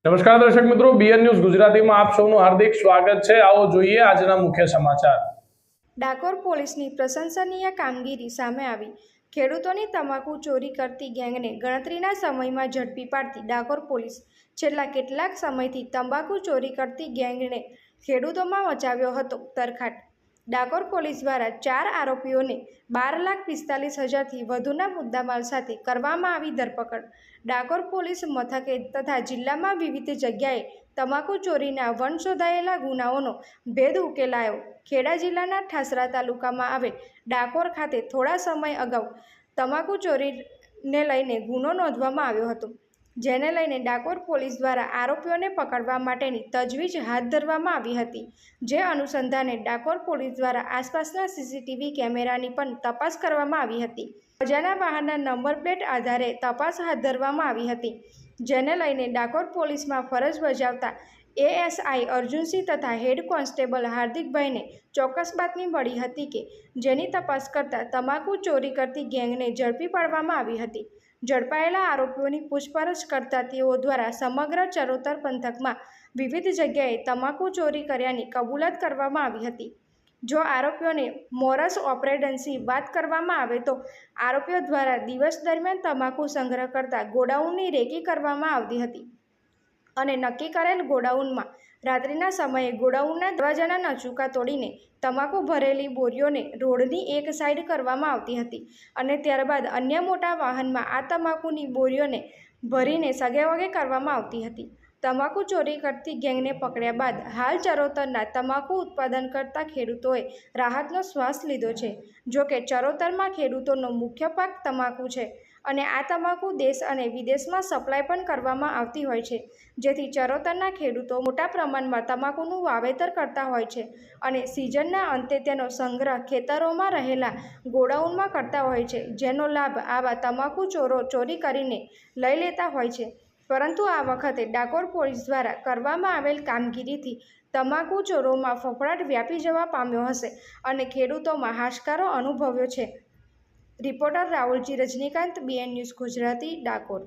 નમસ્કાર દર્શક મિત્રો, બીએન ન્યૂઝ ગુજરાતીમાં આપ સૌનું હાર્દિક સ્વાગત છે। આવો જોઈએ આજના મુખ્ય સમાચાર। ડાકોર પોલીસની પ્રશંસનીય કામગીરી સામે આવી। ખેડૂતોની તમાકુ ચોરી કરતી ગેંગને ગણતરીના સમયમાં ઝડપી પાડતી ડાકોર પોલીસ છેલ્લા કેટલાક સમયથી તંબાકુ ચોરી કરતી ગેંગને ખેડૂતોમાં મચાવ્યો હતો તરખાટ। ડાકોર પોલીસ દ્વારા 4 આરોપીઓને 12,45,000થી વધુના મુદ્દામાલ સાથે કરવામાં આવી ધરપકડ। ડાકોર પોલીસ મથકે તથા જિલ્લામાં વિવિધ જગ્યાએ તમાકુ ચોરીના વણશોધાયેલા ગુનાઓનો ભેદ ઉકેલાયો। ખેડા જિલ્લાના ઠાસરા તાલુકામાં આવેલ ડાકોર ખાતે થોડા સમય અગાઉ તમાકુ ચોરીને લઈને ગુનો નોંધવામાં આવ્યો હતો, જેને લઈને ડાકોર પોલીસ દ્વારા આરોપીઓને પકડવા માટેની તજવીજ હાથ ધરવામાં આવી હતી। જે અનુસંધાને ડાકોર પોલીસ દ્વારા આસપાસના સીસીટીવી કેમેરાની પણ તપાસ કરવામાં આવી હતી। અજાણ્યા વાહનના નંબર પ્લેટ આધારે તપાસ હાથ ધરવામાં આવી હતી, જેને લઈને ડાકોર પોલીસમાં ફરજ બજાવતા એએસઆઈ અર્જુનસિંહ તથા હેડ કોન્સ્ટેબલ હાર્દિકભાઈને ચોક્કસ બાતમી મળી હતી કે જેની તપાસ કરતા તમાકુ ચોરી કરતી ગેંગને ઝડપી પાડવામાં આવી હતી। ઝડપાયેલા આરોપીઓની પૂછપરછ કરતા તેઓ દ્વારા સમગ્ર ચરોતર પંથકમાં વિવિધ જગ્યાએ તમાકુ ચોરી કર્યાની કબૂલાત કરવામાં આવી હતી। જો આરોપીઓને મોરસ ઓપરેન્ડન્સની વાત કરવામાં આવે તો આરોપીઓ દ્વારા દિવસ દરમિયાન તમાકુ સંગ્રહ કરતા ગોડાઉનની રેકી કરવામાં આવતી હતી અને નક્કી કરેલ ગોડાઉનમાં રાત્રિના સમયે ગોડાઉનના દરવાજાના નચુકા તોડીને તમાકુ ભરેલી બોરીઓને રોડની એક સાઈડ કરવામાં આવતી હતી અને ત્યારબાદ અન્ય મોટા વાહનમાં આ તમાકુની બોરીઓને ભરીને સગેવગે કરવામાં આવતી હતી। તમાકુ ચોરી કરતી ગેંગને પકડ્યા બાદ હાલ ચરોતરના તમાકુ ઉત્પાદન કરતા ખેડૂતોએ રાહતનો શ્વાસ લીધો છે। જોકે ચરોતરમાં ખેડૂતોનો મુખ્ય પાક તમાકુ છે અને આ તમાકુ દેશ અને વિદેશમાં સપ્લાય પણ કરવામાં આવતી હોય છે, જેથી ચરોતરના ખેડૂતો મોટા પ્રમાણમાં તમાકુનું વાવેતર કરતા હોય છે અને સિઝનના અંતે તેનો સંગ્રહ ખેતરોમાં રહેલા ગોડાઉનમાં કરતા હોય છે, જેનો લાભ આવા તમાકુ ચોરો ચોરી કરીને લઈ લેતા હોય છે। પરંતુ આ વખતે ડાકોર પોલીસ દ્વારા કરવામાં આવેલ કામગીરીથી તમાકુ ચોરોમાં ફફડાટ વ્યાપી જવા પામ્યો હશે અને ખેડૂતોમાં હાશકારો અનુભવ્યો છે। Reporter Rahulji Rajnikant, BN news Gujarati, Dakor.